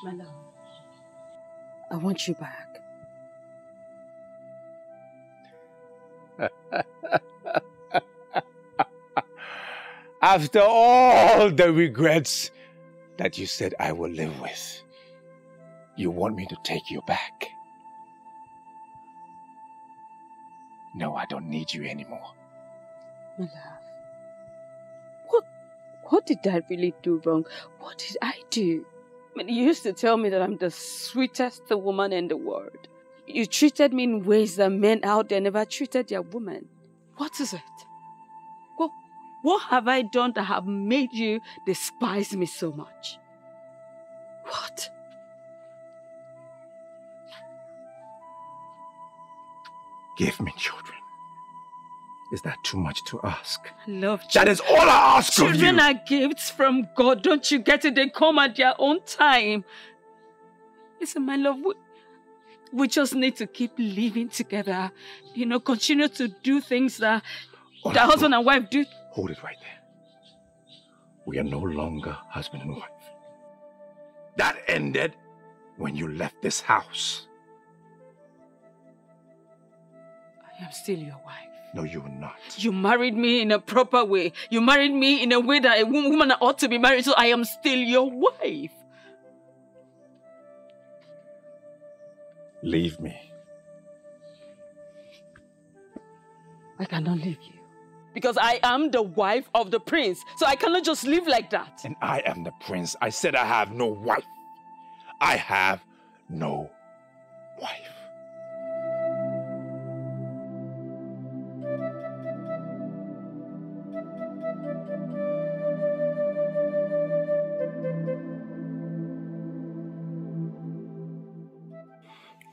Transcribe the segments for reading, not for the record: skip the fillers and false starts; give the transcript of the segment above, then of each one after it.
My love, I want you back. After all the regrets that you said I will live with, you want me to take you back? No, I don't need you anymore. My love, what did I really do wrong? What did I do? I mean, you used to tell me that I'm the sweetest woman in the world. You treated me in ways that men out there never treated their women. What is it? What have I done that have made you despise me so much? What? Give me children. Is that too much to ask? I love children. That is all I ask of you. Children are gifts from God. Don't you get it? They come at their own time. Listen, my love, we just need to keep living together. You know, continue to do things that the husband and wife do. Hold it right there. We are no longer husband and wife. That ended when you left this house. I am still your wife. No, you are not. You married me in a proper way. You married me in a way that a woman ought to be married, so I am still your wife. Leave me. I cannot leave you. Because I am the wife of the prince, so I cannot just live like that. And I am the prince. I said I have no wife. I have no wife.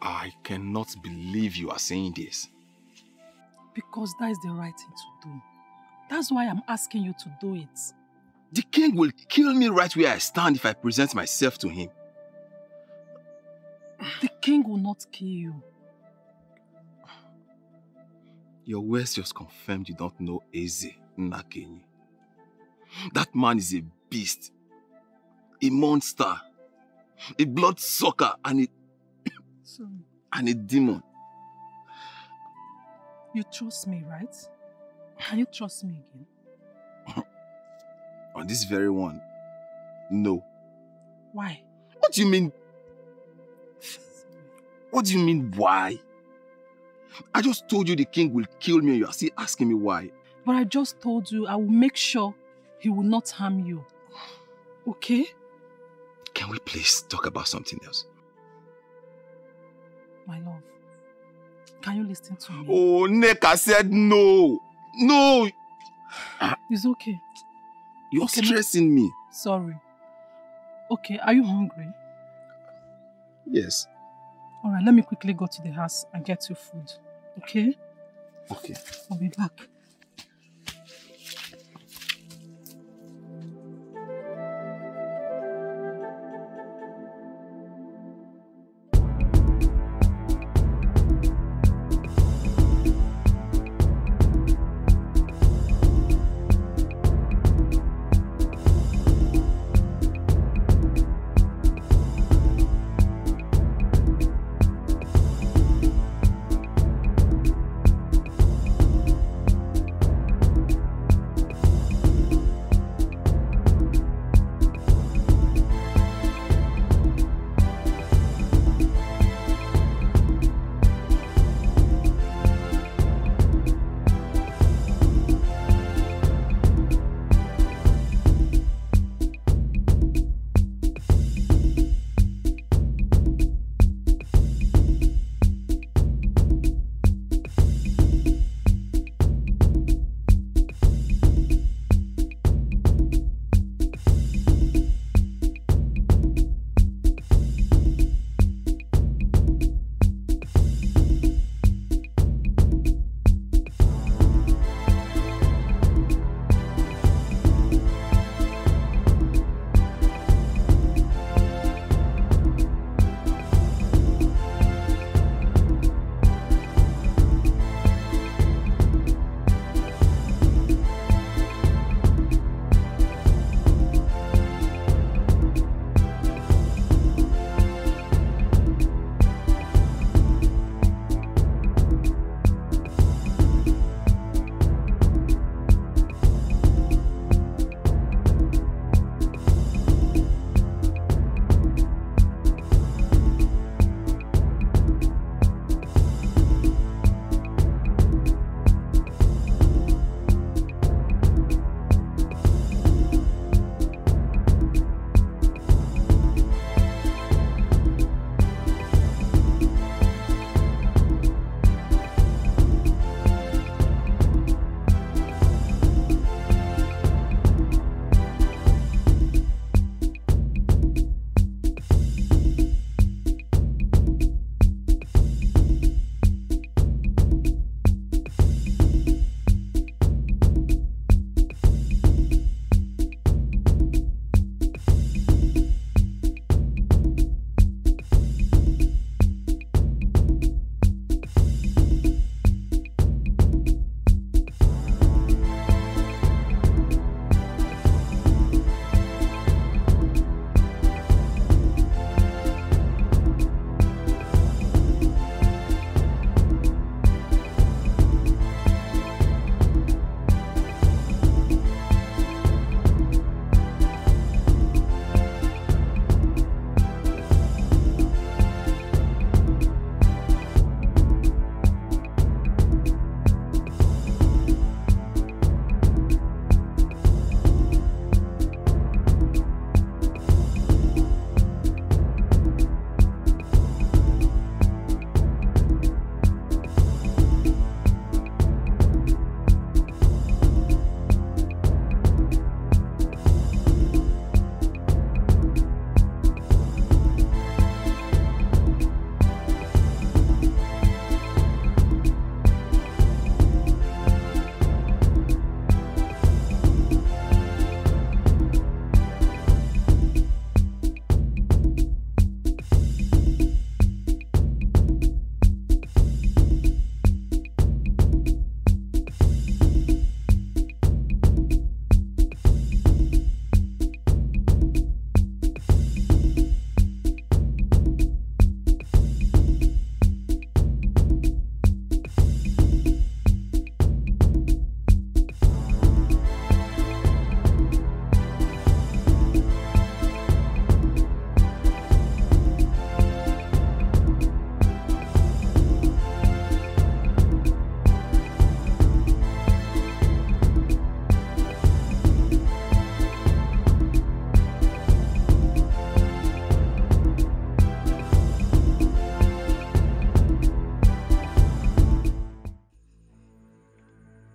I cannot believe you are saying this. Because that is the right thing to do. That's why I'm asking you to do it. The king will kill me right where I stand if I present myself to him. The king will not kill you. Your words just confirmed you don't know Eze Nnakenyi. That man is a beast, a monster, a bloodsucker, and a demon. You trust me, right? Can you trust me again? On this very one, no. Why? What do you mean? What do you mean, why? I just told you the king will kill me and you are still asking me why. But I just told you I will make sure he will not harm you. Okay? Can we please talk about something else? My love, can you listen to me? Oh, Neka said no. No. It's okay. You're stressing me. Sorry. Okay, are you hungry? Yes. Alright, let me quickly go to the house and get you food. Okay? Okay. I'll be back.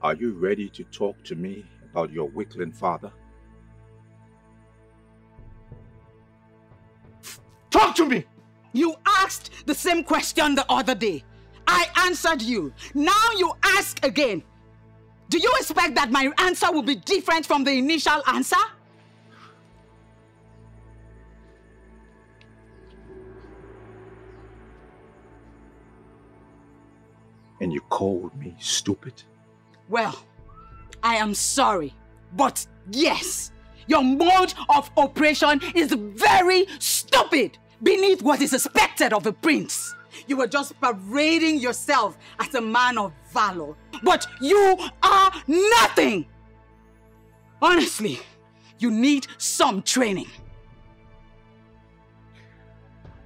Are you ready to talk to me about your weakling father? Talk to me! You asked the same question the other day. I answered you. Now you ask again. Do you expect that my answer will be different from the initial answer? And you called me stupid? Well, I am sorry, but yes, your mode of operation is very stupid beneath what is expected of a prince. You were just parading yourself as a man of valor, but you are nothing. Honestly, you need some training.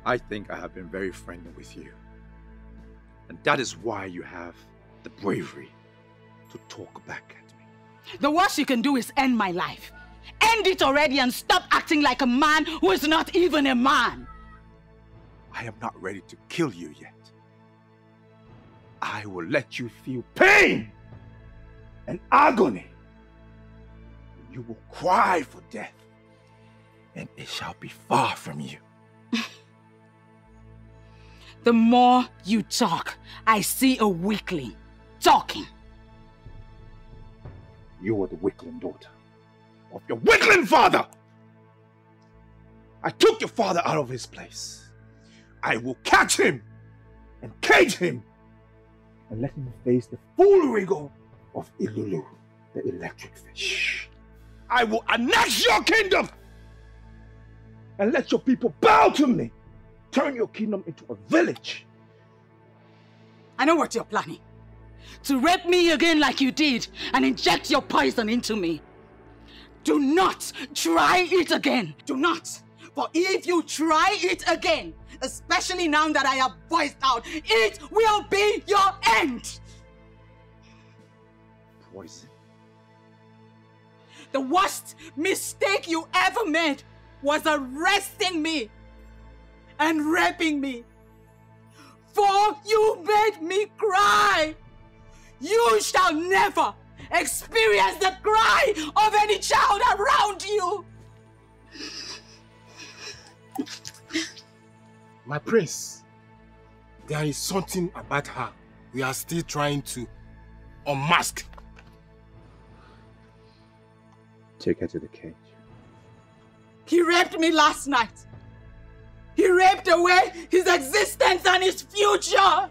I think I have been very friendly with you. And that is why you have the bravery to talk back at me. The worst you can do is end my life. End it already and stop acting like a man who is not even a man. I am not ready to kill you yet. I will let you feel pain and agony. You will cry for death, and it shall be far from you. The more you talk, I see a weakling talking. You are the weakling daughter of your weakling father. I took your father out of his place. I will catch him and cage him and let him face the full rigor of Ilulu, the electric fish. I will annex your kingdom and let your people bow to me. Turn your kingdom into a village. I know what you're planning. To rape me again like you did and inject your poison into me. Do not try it again. Do not. For if you try it again, especially now that I have voiced out, it will be your end. Poison. The worst mistake you ever made was arresting me and raping me. For you made me cry. You shall never experience the cry of any child around you. My prince, there is something about her we are still trying to unmask. Take her to the cage. He raped me last night. He raped away his existence and his future.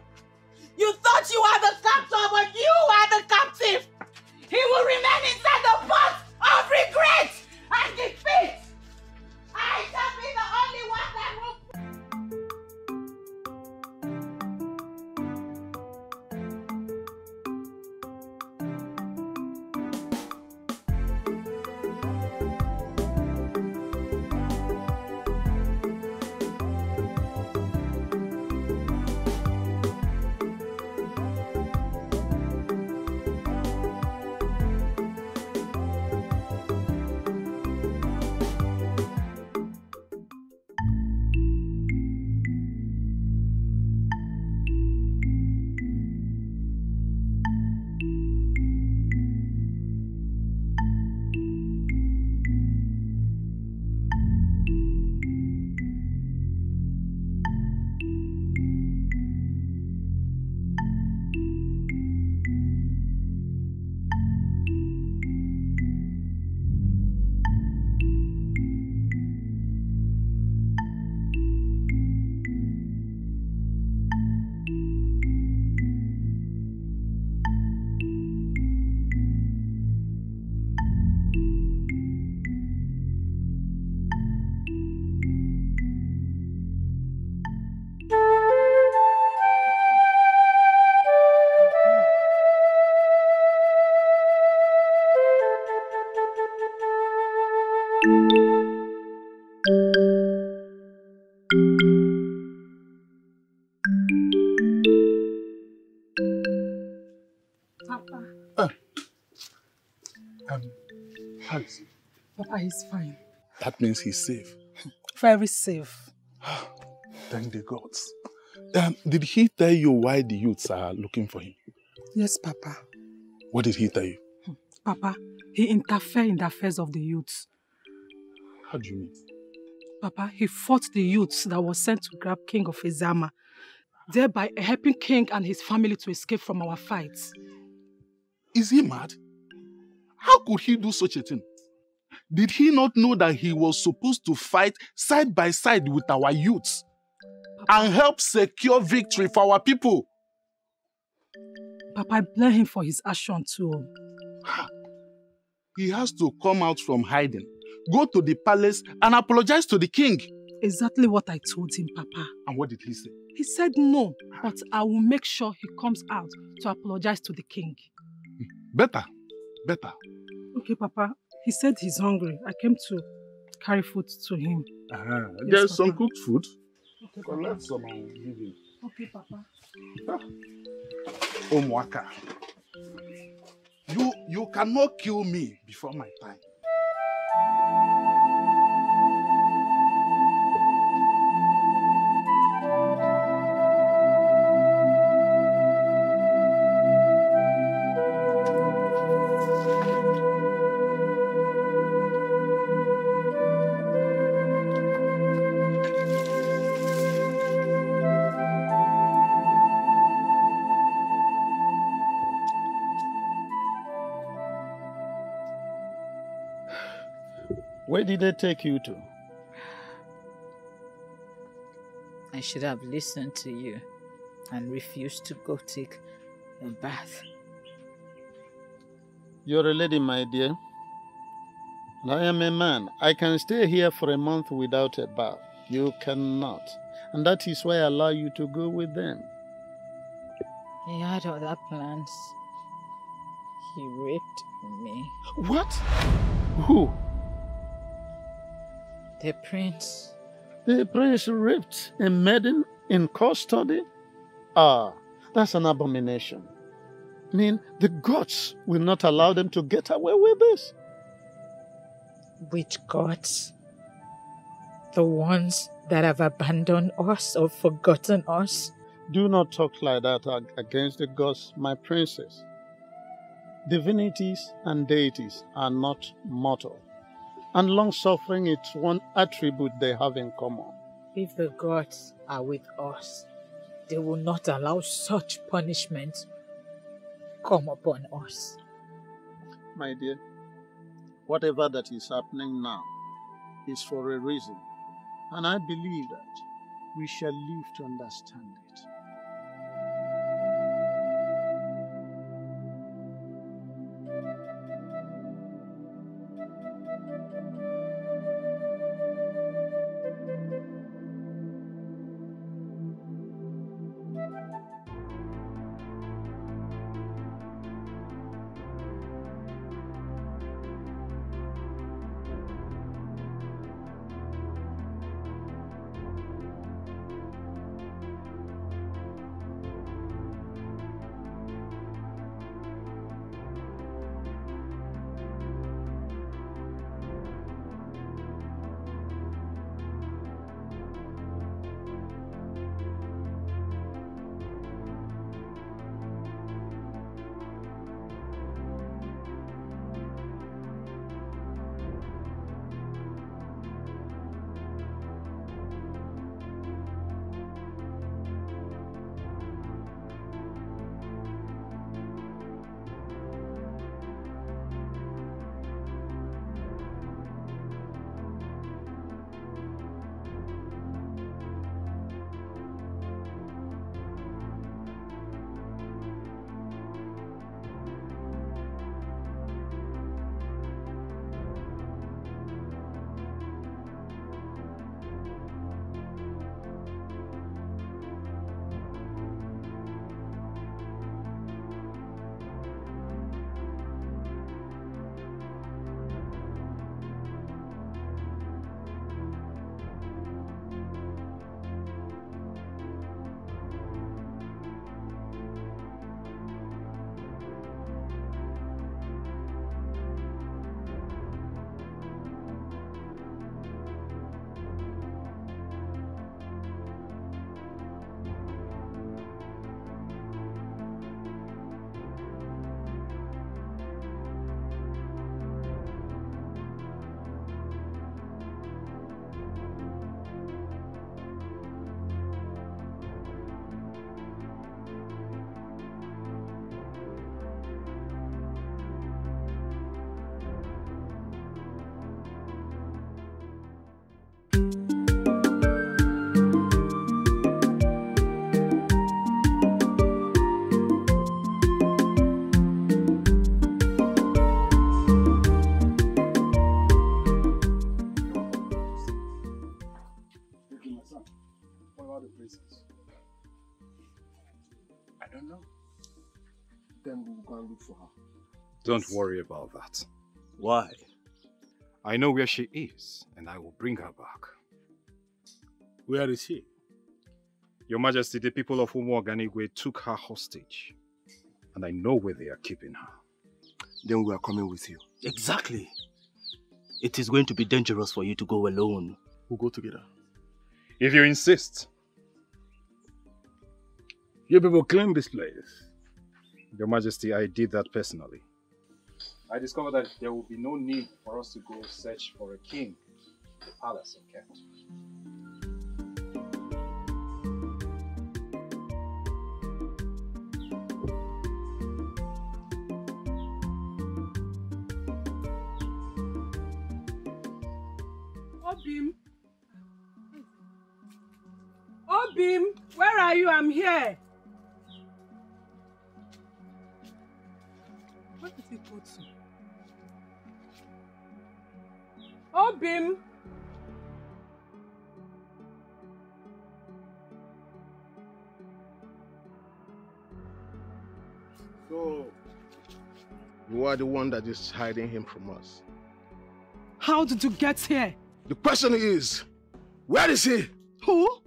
You thought you were the captor, but you are the captive. He will remain inside the pot of regret and defeat. I shall be the only one that will. How is he? Papa, he's fine. That means he's safe. Very safe. Thank the gods. Did he tell you why the youths are looking for him? Yes, Papa. What did he tell you? Papa, he interfered in the affairs of the youths. How do you mean? Papa, he fought the youths that was sent to grab King of Izama, thereby helping King and his family to escape from our fights. Is he mad? How could he do such a thing? Did he not know that he was supposed to fight side by side with our youths and help secure victory for our people? Papa, I blame him for his action too. He has to come out from hiding, go to the palace and apologize to the king. Exactly what I told him, Papa. And what did he say? He said no, but I will make sure he comes out to apologize to the king. Better. Okay, Papa. He said he's hungry. I came to carry food to him. Yes, There's some cooked food. Okay, Collect some and give him. Okay, Papa. Omwaka. You cannot kill me before my time. Where did they take you to? I should have listened to you and refused to go take a bath. You're a lady, my dear. And I am a man. I can stay here for a month without a bath. You cannot. And that is why I allow you to go with them. He had other plans. He raped me. What? Who? The prince. The prince raped a maiden in custody? Ah, that's an abomination. I mean, the gods will not allow them to get away with this. Which gods? The ones that have abandoned us or forgotten us? Do not talk like that against the gods, my princess. Divinities and deities are not mortal. And long-suffering is one attribute they have in common. If the gods are with us, they will not allow such punishment come upon us. My dear, whatever that is happening now is for a reason. And I believe that we shall live to understand it. then we'll go and look for her. Don't worry about that. Why? I know where she is, and I will bring her back. Where is she? Your Majesty, the people of Umuoganigwe took her hostage, and I know where they are keeping her. Then we are coming with you. Exactly. It is going to be dangerous for you to go alone. We'll go together. If you insist. You people claim this place. Your Majesty, I did that personally. I discovered that there will be no need for us to go search for a king in the palace of Kent. Obim! Obim! Where are you? I'm here! Where did he go to? Obim! So, you are the one that is hiding him from us. How did you get here? The question is, where is he? Who?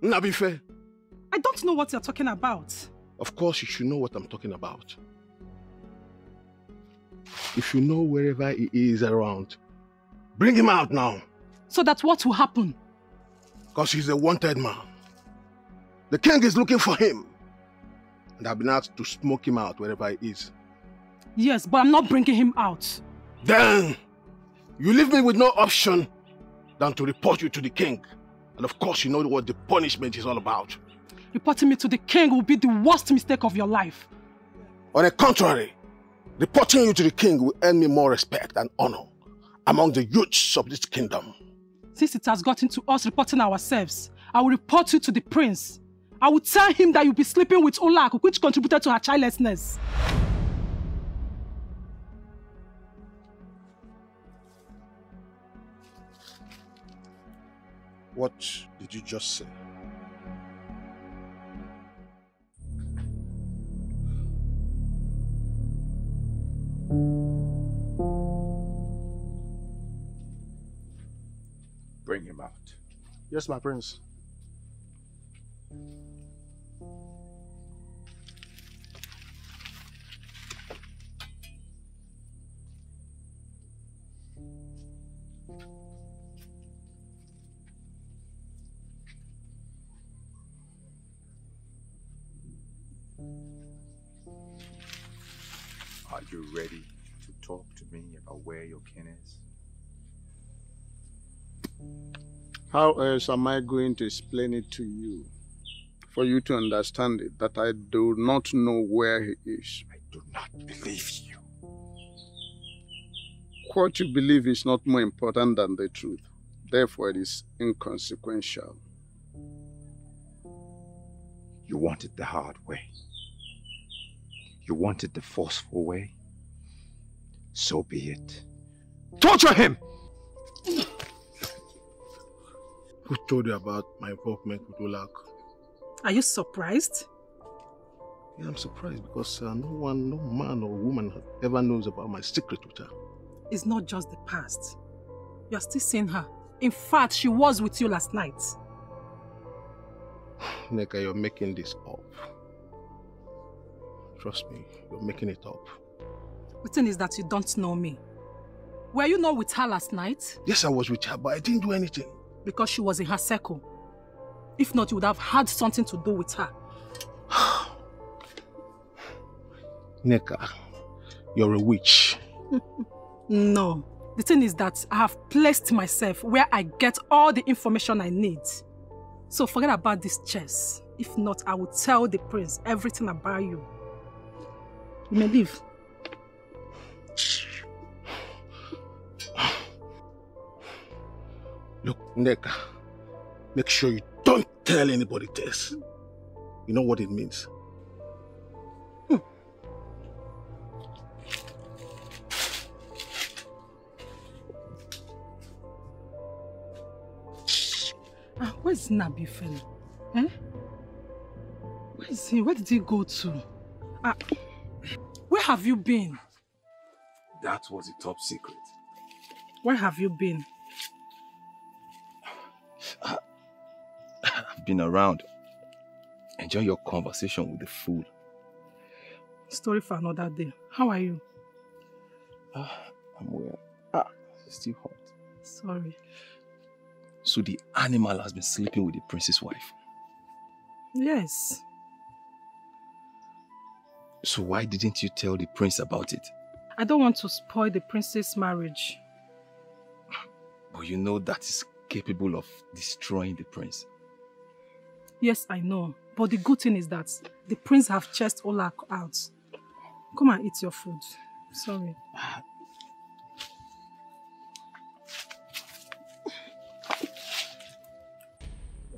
Nabife. I don't know what you're talking about. Of course you should know what I'm talking about. If you know wherever he is around, bring him out now. So that what will happen? Because he's a wanted man. The king is looking for him. And I've been asked to smoke him out wherever he is. Yes, but I'm not bringing him out. Then, you leave me with no option than to report you to the king. And of course you know what the punishment is all about. Reporting me to the king will be the worst mistake of your life. On the contrary, reporting you to the king will earn me more respect and honor among the youths of this kingdom. Since it has gotten to us reporting ourselves, I will report you to the prince. I will tell him that you'll be sleeping with Olak, which contributed to her childlessness. What did you just say? Bring him out. Yes, my prince. Are you ready to talk to me about where your kin is? How else am I going to explain it to you? For you to understand it, that I do not know where he is. I do not believe you. What you believe is not more important than the truth. Therefore, it is inconsequential. You wanted the hard way. You wanted the forceful way. So be it. Torture him! Who told you about my involvement with Olak? Are you surprised? Yeah, I'm surprised because no man or woman ever knows about my secret with her. It's not just the past. You're still seeing her. In fact, she was with you last night. Neka, you're making this up. Trust me, you're making it up. The thing is that you don't know me. Were you not with her last night? Yes, I was with her, but I didn't do anything. Because she was in her circle. If not, you would have had something to do with her. Neka, you're a witch. No. The thing is that I have placed myself where I get all the information I need. So forget about this chess. If not, I will tell the prince everything about you. You may leave. Look, Neka, make sure you don't tell anybody this. You know what it means? Where's Nabi Fela? Eh? Where is he? Where did he go to? Where have you been? That was a top secret. Where have you been? I've been around. Enjoy your conversation with the fool. Story for another day. How are you? I'm well. It's still hot. Sorry. So the animal has been sleeping with the prince's wife? Yes. So why didn't you tell the prince about it? I don't want to spoil the prince's marriage. But you know that is capable of destroying the prince. Yes, I know. But the good thing is that the prince have chased Ola out. Come and eat your food. Sorry.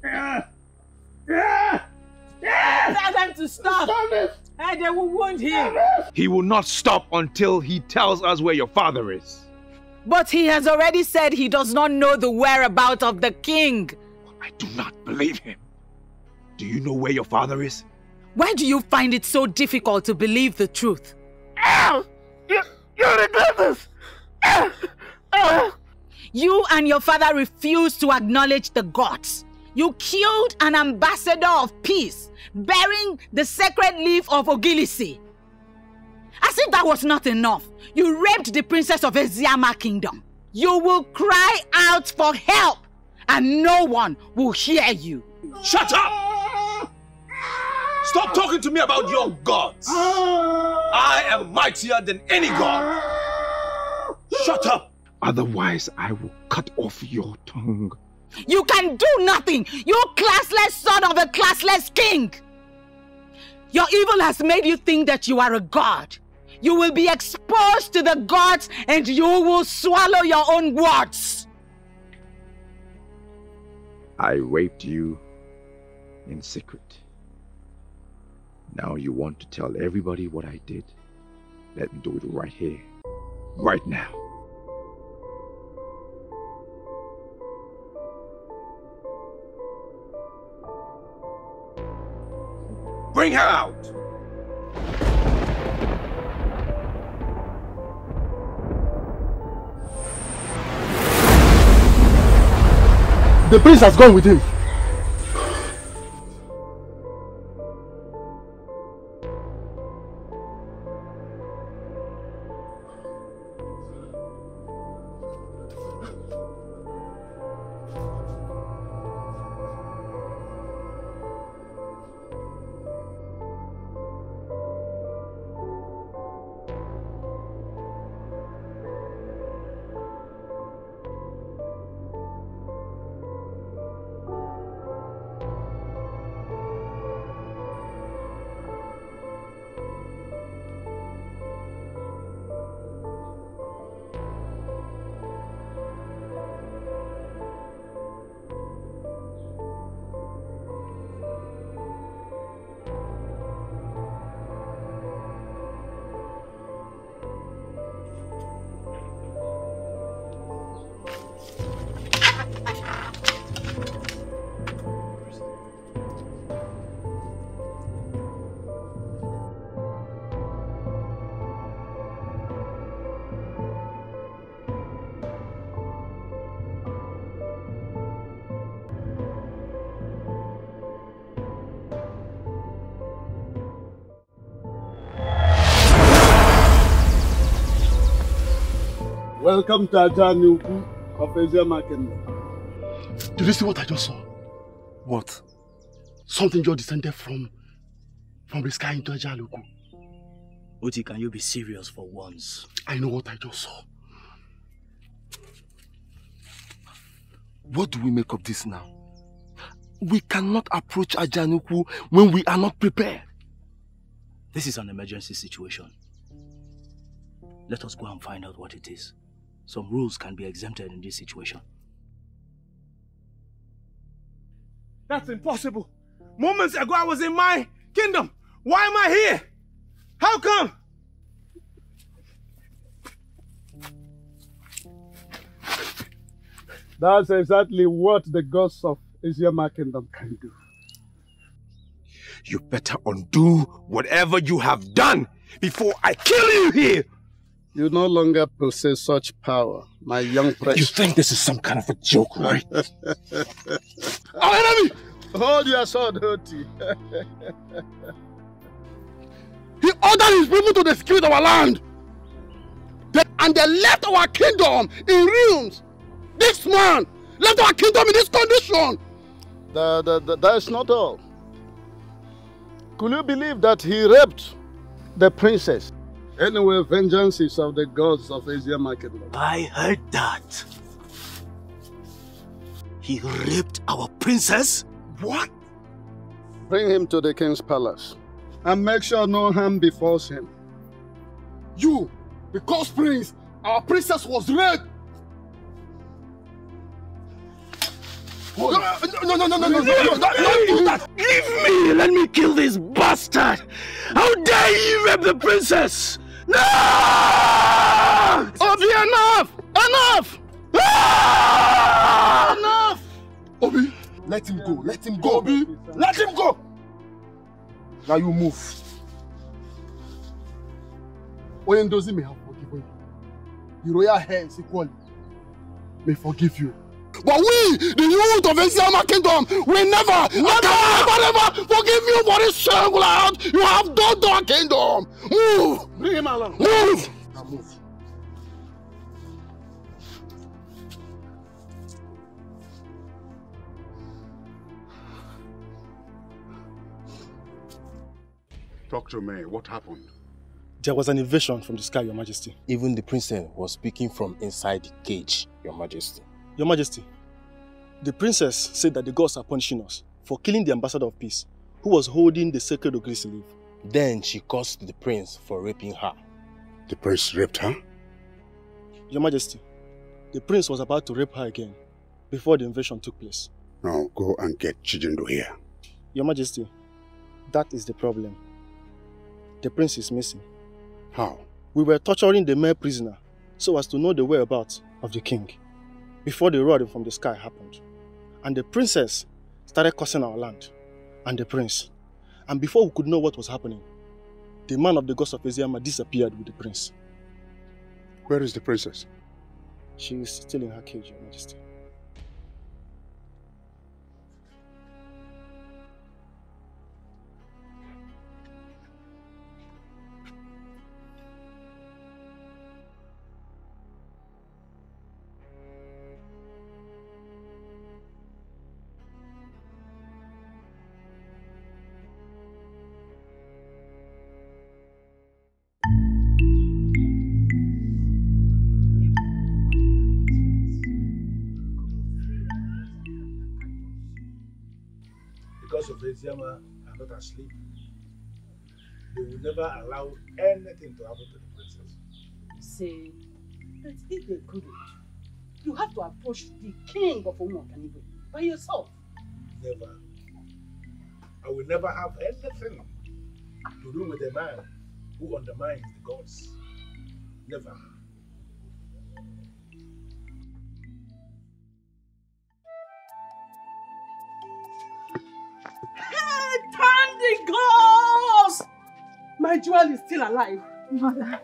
Tell them to stop. Hey, they will wound him. He will not stop until he tells us where your father is. But he has already said he does not know the whereabouts of the king. I do not believe him. Do you know where your father is? Why do you find it so difficult to believe the truth? You regret this! You and your father refused to acknowledge the gods. You killed an ambassador of peace, bearing the sacred leaf of Ogilisi. As if that was not enough, you raped the princess of Eziama kingdom. You will cry out for help, and no one will hear you. Shut up! Stop talking to me about your gods. I am mightier than any god. Shut up! Otherwise, I will cut off your tongue. You can do nothing, you classless son of a classless king. Your evil has made you think that you are a god. You will be exposed to the gods and you will swallow your own words. I raped you in secret. Now you want to tell everybody what I did. Let me do it right here, right now. Bring her out! The prince has gone with him. Welcome to Ajanuku of Eziama Kingdom. Did you see what I just saw? What? Something just descended from the sky into Ajanuku. Uti, can you be serious for once? I know what I just saw. What do we make of this now? We cannot approach Ajanuku when we are not prepared. This is an emergency situation. Let us go and find out what it is. Some rules can be exempted in this situation. That's impossible. Moments ago I was in my kingdom. Why am I here? How come? That's exactly what the gods of Eziama Kingdom can do. You better undo whatever you have done before I kill you here! You no longer possess such power, my young prince. You think this is some kind of a joke, right? Our enemy! Hold your sword, Hoti. He ordered his people to execute our land. And they left our kingdom in ruins. This man left our kingdom in this condition. That's not all. Could you believe that he raped the princess? Anyway, vengeance is of the gods of Asia Market. I heard that. He raped our princess? What? Bring him to the king's palace and make sure no harm befalls him. You, because prince, our princess was raped. No, don't do that. Leave me! Let me kill this bastard! How dare you rape the princess? No! Obi, enough! Enough! Ah! Enough! Obi, let him go. Let him go, Obi. Let him go. Now you move. Oyendozi may have forgiven you. The royal heirs equally may forgive you. But we, the youth of Asia Kingdom, will never forgive you for this shame you have done to our kingdom. Move! Bring him along. Move! Now move. Talk to me. What happened? There was an invasion from the sky, Your Majesty. Even the princess was speaking from inside the cage, Your Majesty. Your Majesty, the princess said that the gods are punishing us for killing the ambassador of peace, who was holding the sacred Ogrizi leaf. Then she cursed the prince for raping her. The prince raped her? Your Majesty, the prince was about to rape her again before the invasion took place. Now go and get Chijindo here. Your Majesty, that is the problem. The prince is missing. How? We were torturing the male prisoner so as to know the whereabouts of the king before the rod from the sky happened. And the princess started cursing our land and the prince. And before we could know what was happening, the man of the gods of Eziyama disappeared with the prince. Where is the princess? She is still in her cage, Your Majesty. Of Eziyama are not asleep. They will never allow anything to happen to the princess. Say, but if they couldn't, you have to approach the king of Umuokaniwe by yourself. Never. I will never have anything to do with a man who undermines the gods. Never. Thank the gods! My jewel is still alive. Mother.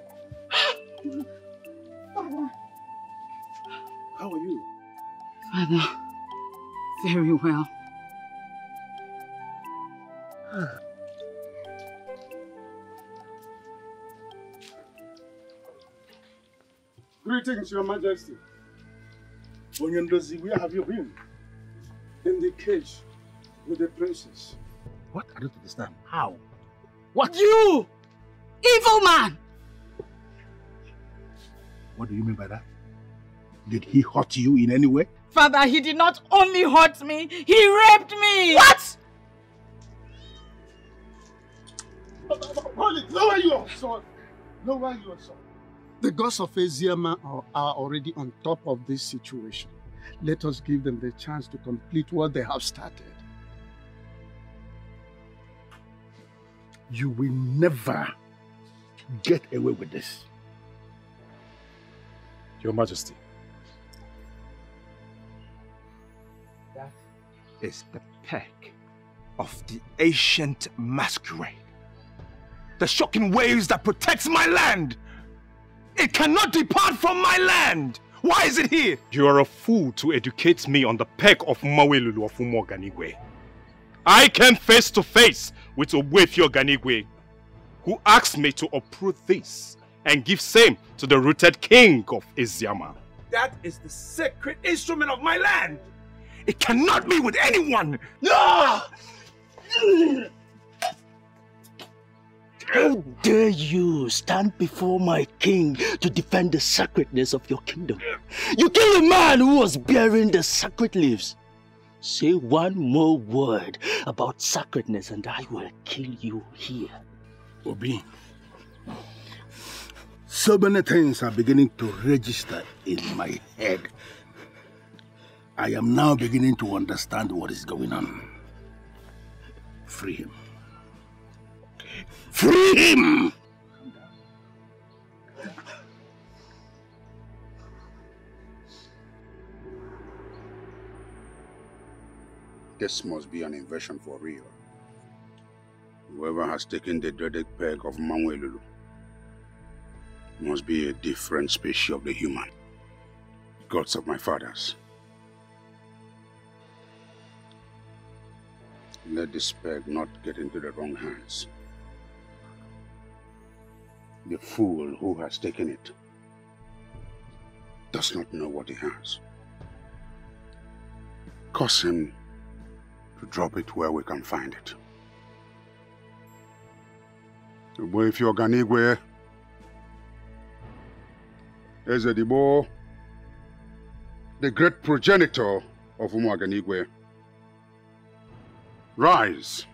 Father. How are you? Father, very well. Greetings, Your Majesty. Onyendozi, where have you been? In the cage with the princess. What? I don't understand. How? What? You! Evil man! What do you mean by that? Did he hurt you in any way? Father, he did not only hurt me, he raped me! What? Lower your sword. Lower your sword. The gods of Eziyama are already on top of this situation. Let us give them the chance to complete what they have started. You will never get away with this. Your Majesty. That is the peck of the ancient masquerade. The shocking waves that protects my land. It cannot depart from my land. Why is it here? You are a fool to educate me on the peg of Mawelulu of Umoganigwe. I came face to face with Obwefio Ganigwe, who asked me to uproot this and give same to the rooted king of Eziama. That is the sacred instrument of my land. It cannot be with anyone. No! How dare you stand before my king to defend the sacredness of your kingdom? You killed a man who was bearing the sacred leaves. Say one more word about sacredness and I will kill you here. Obi, so many things are beginning to register in my head. I am now beginning to understand what is going on. Free him. Free him! This must be an invasion for real. Whoever has taken the dreaded peg of Mawelulu must be a different species of the human. Gods of my fathers. Let this peg not get into the wrong hands. The fool who has taken it does not know what he has. Cause him to drop it where we can find it. If you're Ganigwe, Ezedibo, the great progenitor of Umuaganigwe, rise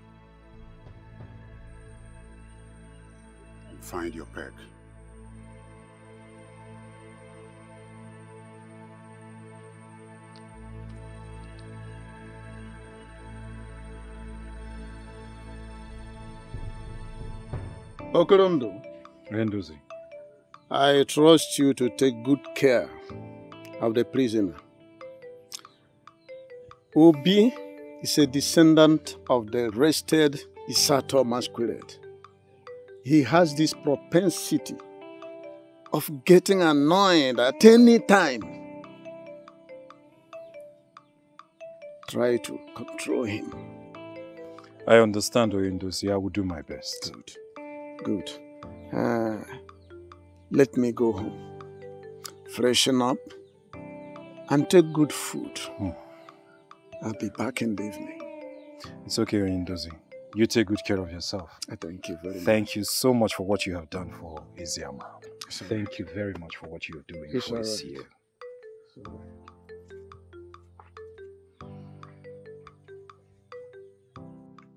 and find your peg. Okorondo, Renduzi, I trust you to take good care of the prisoner. Obi is a descendant of the arrested Isato masquerade. He has this propensity of getting annoyed at any time. Try to control him. I understand, Oyendozi. I will do my best. Good. Let me go home. Freshen up and take good food. I'll be back in the evening. It's okay, Oyendozi. You take good care of yourself. Thank you very much. Thank you so much for what you have done for Eziama. Thank you very much for what you are doing for Ezia.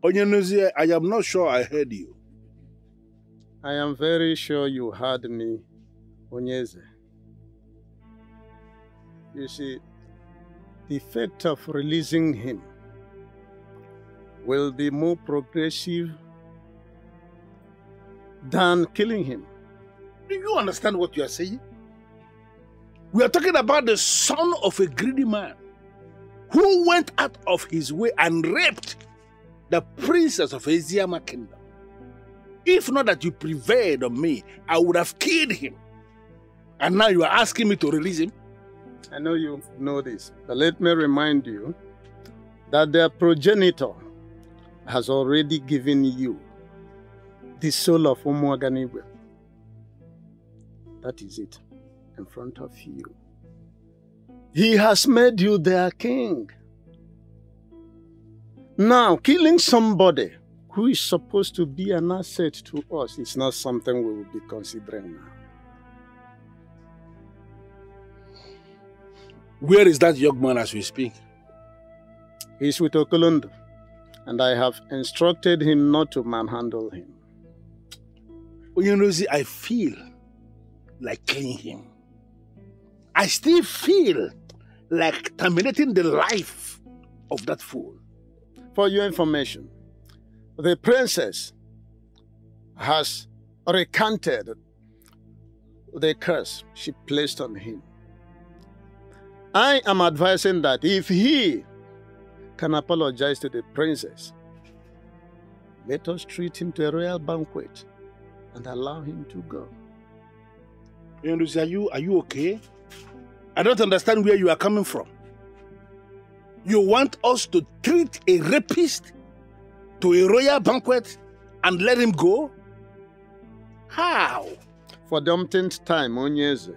Onyenuzie, I am not sure I heard you. I am very sure you heard me, Onyeze. You see, the effect of releasing him will be more progressive than killing him. Do you understand what you are saying? We are talking about the son of a greedy man who went out of his way and raped the princess of Eziama kingdom. If not that you prevailed on me, I would have killed him. And now you are asking me to release him? I know you know this, but let me remind you that their progenitor has already given you the soul of Umuaganigwe. That is it, in front of you. He has made you their king. Now, killing somebody who is supposed to be an asset to us is not something we will be considering now. Where is that young man as we speak? He's with Okolondo, and I have instructed him not to manhandle him. Onyenuzi, I feel like killing him. I still feel like terminating the life of that fool. For your information, the princess has recanted the curse she placed on him. I am advising that if he can apologize to the princess, let us treat him to a royal banquet and allow him to go. Are you okay? I don't understand where you are coming from. You want us to treat a rapist to a royal banquet and let him go? How? For the umpteenth time, Onyeze,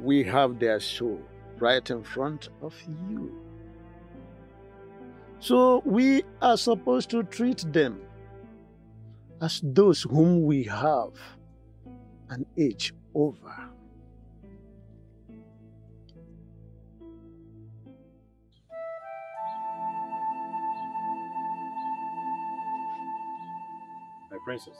we have their show right in front of you. So we are supposed to treat them as those whom we have an age over. My princess.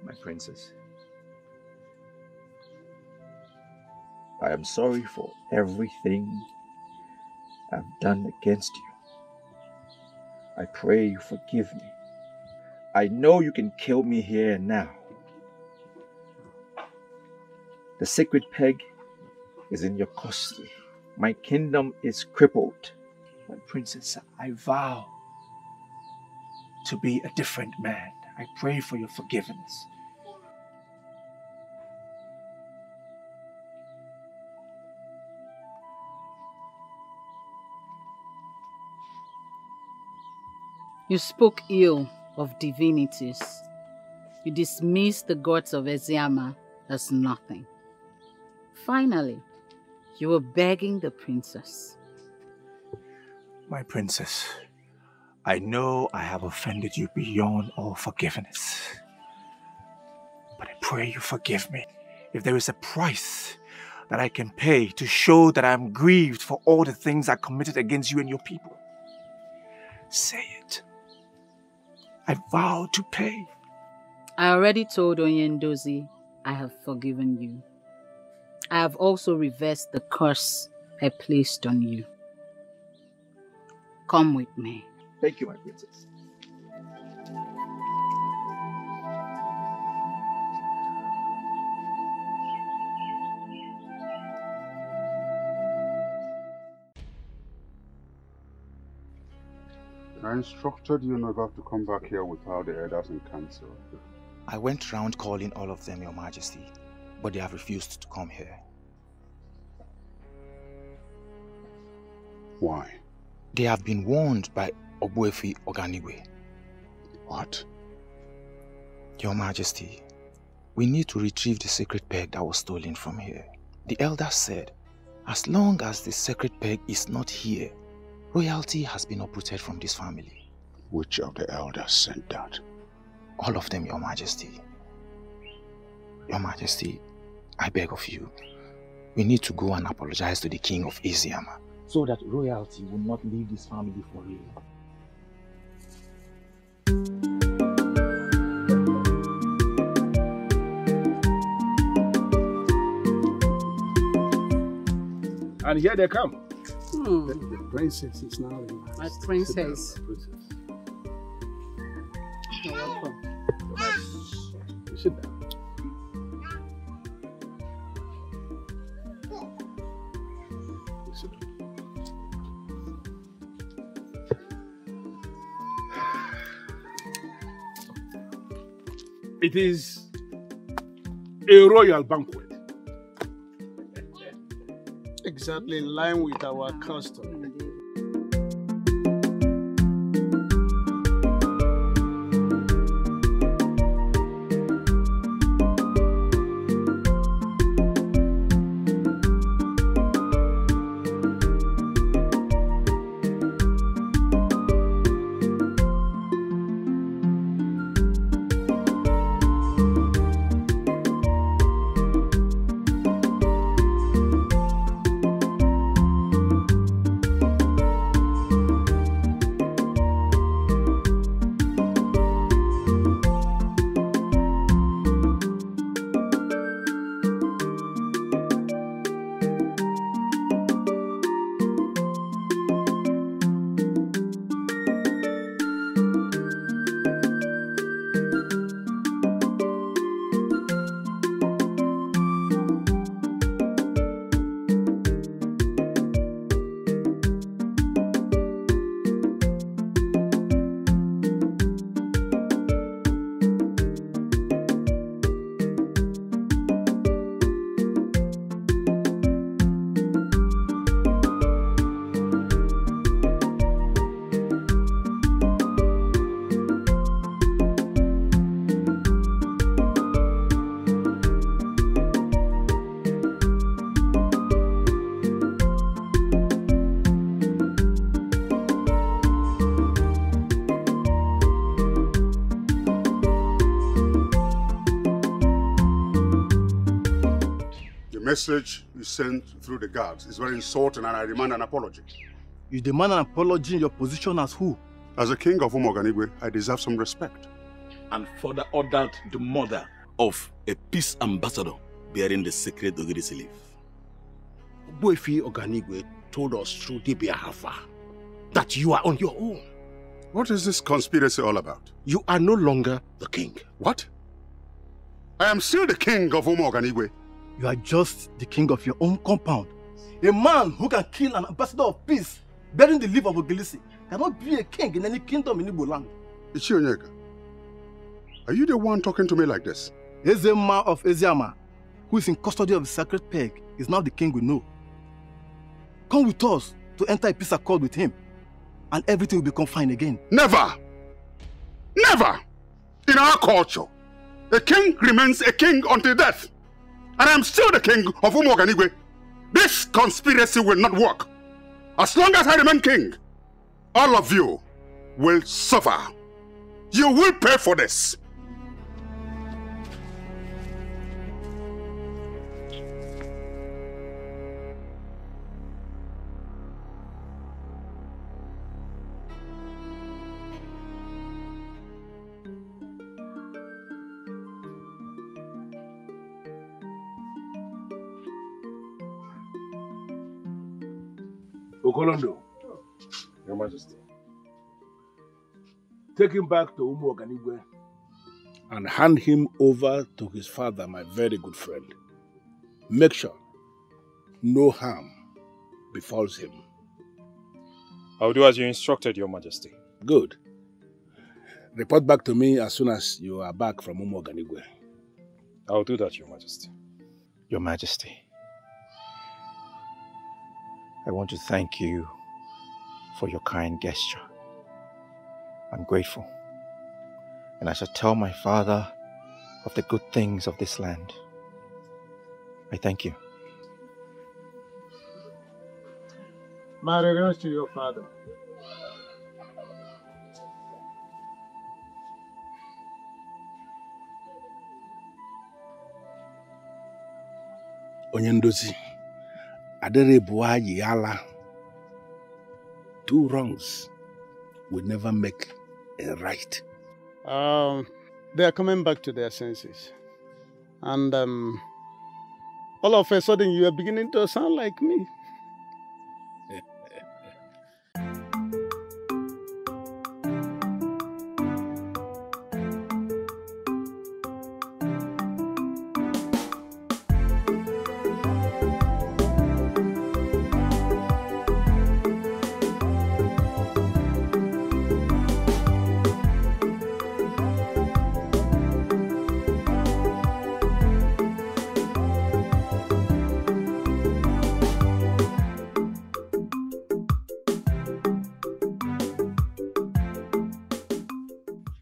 My princess, I am sorry for everything I've done against you. I pray you forgive me. I know you can kill me here and now. The sacred peg is in your custody. My kingdom is crippled. My princess, I vow to be a different man. I pray for your forgiveness. You spoke ill of divinities. You dismissed the gods of Eziama as nothing. Finally, you were begging the princess. My princess, I know I have offended you beyond all forgiveness. But I pray you forgive me. If there is a price that I can pay to show that I am grieved for all the things I committed against you and your people, say it. I vow to pay. I already told Onyendozi I have forgiven you. I have also reversed the curse I placed on you. Come with me. Thank you, my princess. I instructed you never to come back here without the elders in council. I went round calling all of them, Your Majesty, but they have refused to come here. Why? They have been warned by Ogbuefi Oganigwe. What? Your Majesty, we need to retrieve the sacred peg that was stolen from here. The elders said, as long as the sacred peg is not here, royalty has been uprooted from this family. Which of the elders said that? All of them, Your Majesty. Your Majesty, I beg of you, we need to go and apologize to the king of Eziama, so that royalty will not leave this family for real. And here they come. The princess is now in my princess. You're welcome. Sit down. It is a royal banquet. Exactly in line with our custom. message you sent through the guards is very insulting and I demand an apology. You demand an apology in your position as who? As a king of Umoganigwe, I deserve some respect. And further ordered the murder of a peace ambassador bearing the sacred Ogirisi leaf. Boifi Oganigwe told us through Dibia Hafa that you are on your own. What is this conspiracy all about? You are no longer the king. What? I am still the king of Umoganigwe. You are just the king of your own compound. A man who can kill an ambassador of peace bearing the leaf of Ogirisi cannot be a king in any kingdom in Igbo land. Ichionyeka, are you the one talking to me like this? Ezema of Eziama, who is in custody of the sacred peg, is now the king we know. Come with us to enter a peace accord with him, and everything will become fine again. Never! Never! In our culture, a king remains a king until death. And I'm still the king of Umoganigwe. This conspiracy will not work. As long as I remain king, all of you will suffer. You will pay for this. Okolondo, Your Majesty, take him back to Umoganigwe and hand him over to his father, my very good friend. Make sure no harm befalls him. I'll do as you instructed, Your Majesty. Good. Report back to me as soon as you are back from Umoganigwe. I'll do that, Your Majesty. Your Majesty, I want to thank you for your kind gesture. I'm grateful, and I shall tell my father of the good things of this land. I thank you. My regards to your father. Onyendozi, Adere Buayi Yala. 2 wrongs will never make a right. They are coming back to their senses. And all of a sudden you are beginning to sound like me.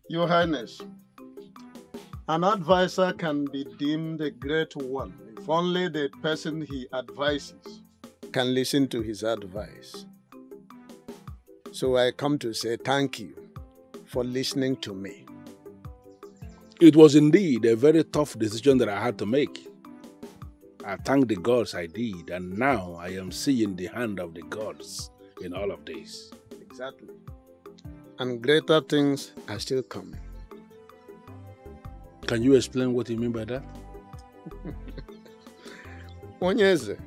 Your Highness, an advisor can be deemed a great one if only the person he advises can listen to his advice. So I come to say thank you for listening to me. It was indeed a very tough decision that I had to make. I thank the gods I did, and now I am seeing the hand of the gods in all of this. Exactly. And greater things are still coming. Can you explain what you mean by that? Onyeze,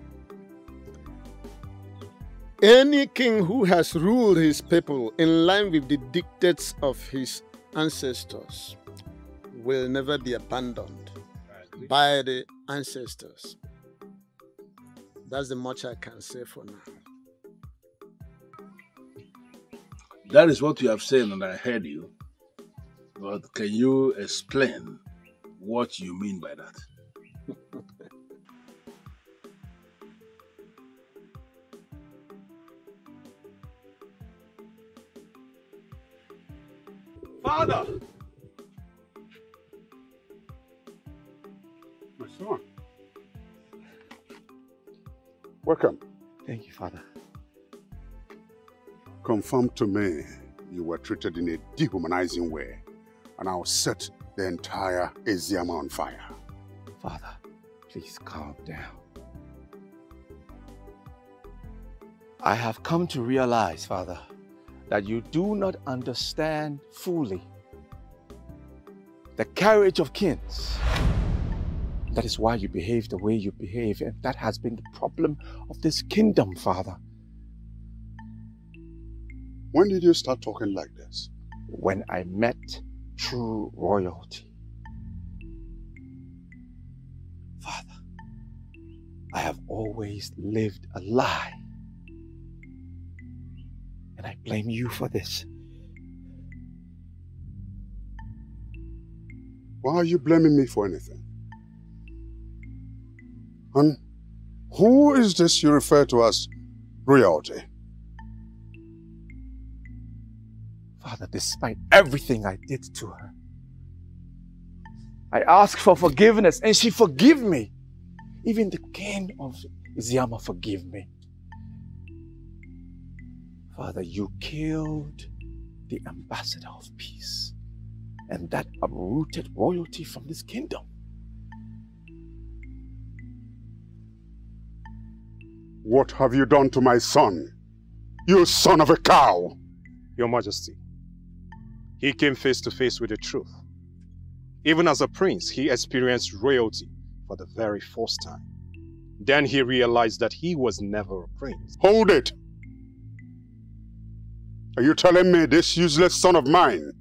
any king who has ruled his people in line with the dictates of his ancestors will never be abandoned by the ancestors. That's the much I can say for now. That is what you have said, and I heard you. But can you explain what you mean by that? Father! My son. Welcome. Thank you, Father. Confirm to me you were treated in a dehumanizing way, and I'll set the entire Eziama on fire. Father, please calm down. I have come to realize, Father, that you do not understand fully the carriage of kings. That is why you behave the way you behave, and that has been the problem of this kingdom, Father. When did you start talking like this? When I met true royalty. Father, I have always lived a lie. And I blame you for this. Why are you blaming me for anything? And who is this you refer to as royalty? Father, despite everything I did to her, I asked for forgiveness and she forgave me. Even the king of Iziama forgave me. Father, you killed the ambassador of peace, and that uprooted royalty from this kingdom. What have you done to my son? You son of a cow! Your Majesty, he came face to face with the truth. Even as a prince, he experienced royalty for the very first time. Then he realized that he was never a prince. Hold it! Are you telling me this useless son of mine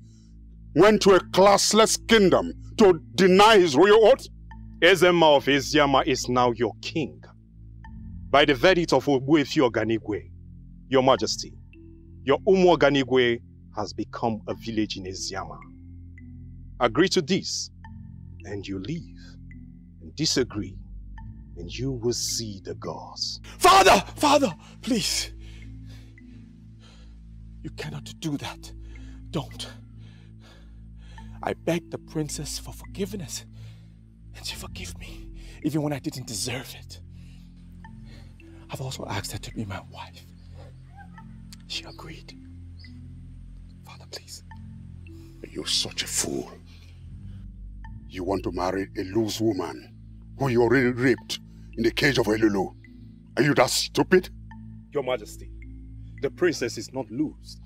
went to a classless kingdom to deny his royal oath? Ezema of Eziama is now your king. By the verdict of Ogbuefi Oganigwe, Your Majesty, your Umu Oganigwe has become a village in Eziama. Agree to this, and you leave. And disagree, and you will see the gods. Father! Father! Please! You cannot do that. Don't. I begged the princess for forgiveness, and she forgave me, even when I didn't deserve it. I've also asked her to be my wife. She agreed. Father, please. You're such a fool. You want to marry a loose woman who you already raped in the cage of Elulu. Are you that stupid? Your Majesty, the princess is not loose.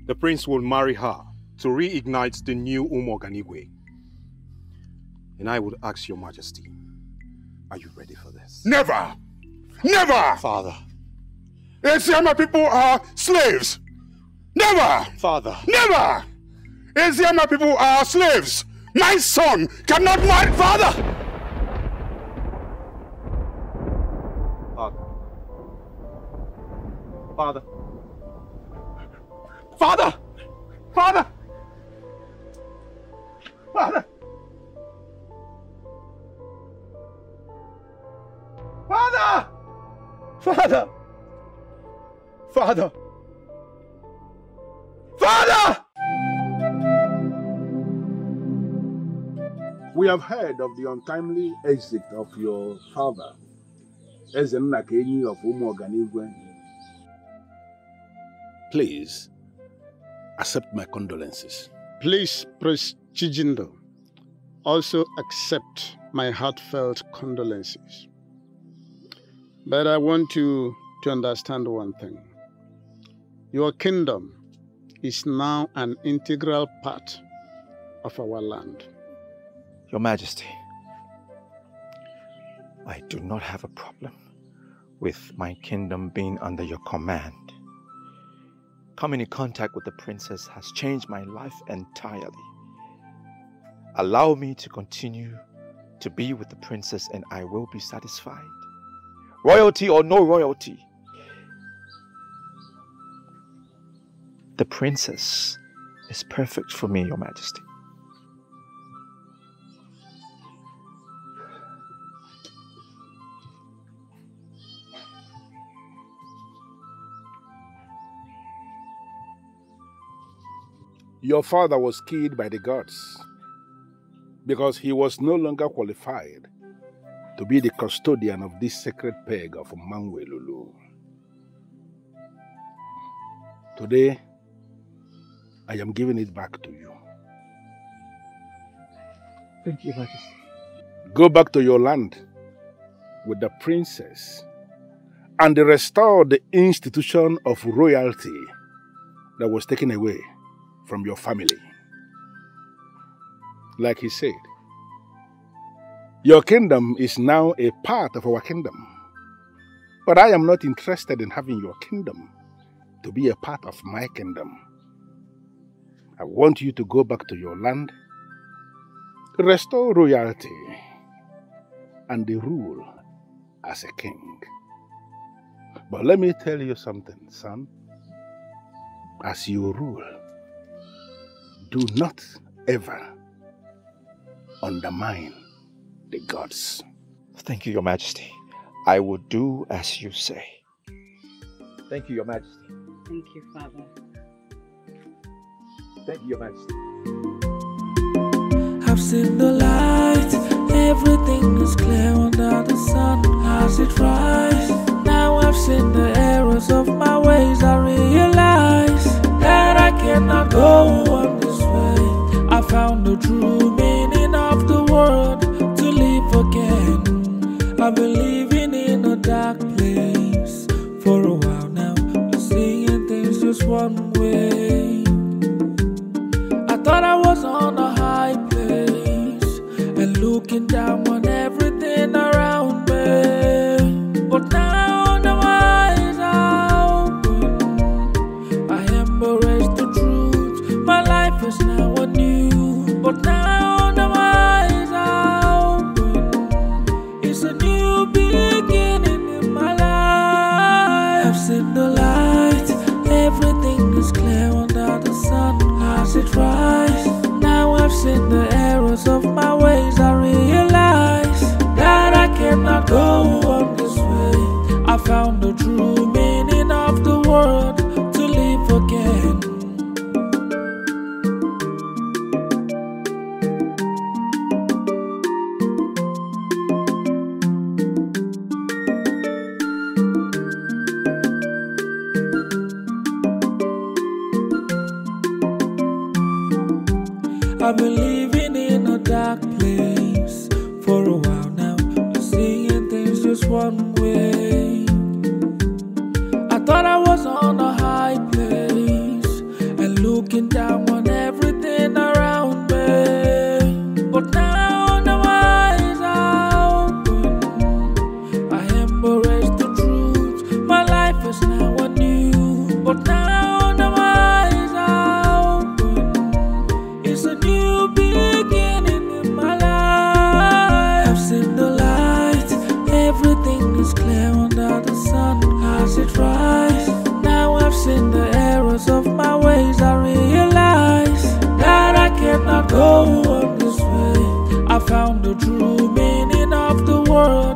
The prince will marry her to reignite the new Umu Oganigwe. And I would ask Your Majesty, are you ready for this? Never! Never! Father. Eziama people are slaves! Never! Father. Never! Eziama people are slaves! My son cannot marry... Father! Father. Father! Father! Father! Father! Father! Father! Father! We have heard of the untimely exit of your father, Ezennakenyi of Umu Oganigwe. Please, accept my condolences. Please, Prince Chijindo, also accept my heartfelt condolences. But I want you to understand one thing. Your kingdom is now an integral part of our land. Your Majesty, I do not have a problem with my kingdom being under your command. Coming in contact with the princess has changed my life entirely. Allow me to continue to be with the princess and I will be satisfied. Royalty or no royalty, the princess is perfect for me, Your Majesty. Your father was killed by the gods because he was no longer qualified to be the custodian of this sacred peg of Mangwelulu. Today, I am giving it back to you. Thank you, Majesty. Go back to your land with the princess and restore the institution of royalty that was taken away from your family. Like he said, your kingdom is now a part of our kingdom. But I am not interested in having your kingdom to be a part of my kingdom. I want you to go back to your land, restore royalty, and rule as a king. But let me tell you something, son. As you rule, do not ever undermine the gods. Thank you, Your Majesty. I will do as you say. Thank you, Your Majesty. Thank you, Father. Thank you, Your Majesty. I've seen the light, everything is clear under the sun as it rises. Now I've seen the errors of my ways. I realize that I cannot go on this way. I found the true meaning of the word, to live again. I've been living in a dark place for a while now. Been seeing things just one way. I thought I was on a high place and looking down on everything around me. But now the eyes are open. I embrace the truth. My life is now anew. But now the eyes are open. It's a new beginning in my life. I've seen the light. Everything is clear under the sun as it rises. Now I've seen the errors of my ways. I realize that I cannot go on this way. I found the true meaning of the word, to live again. I've been living in a dark place for a while now. Been seeing things just one way. I thought I was on a high place and looking down on everything around me. But now the eyes are open. I embrace the truth. My life is now anew. But now the eyes are open. It's a new beginning in my life. I've seen the light. Everything is clear under the sun as it rises. Now I've seen the errors of my ways. I realize that I cannot go on this way. I found the true meaning of the word,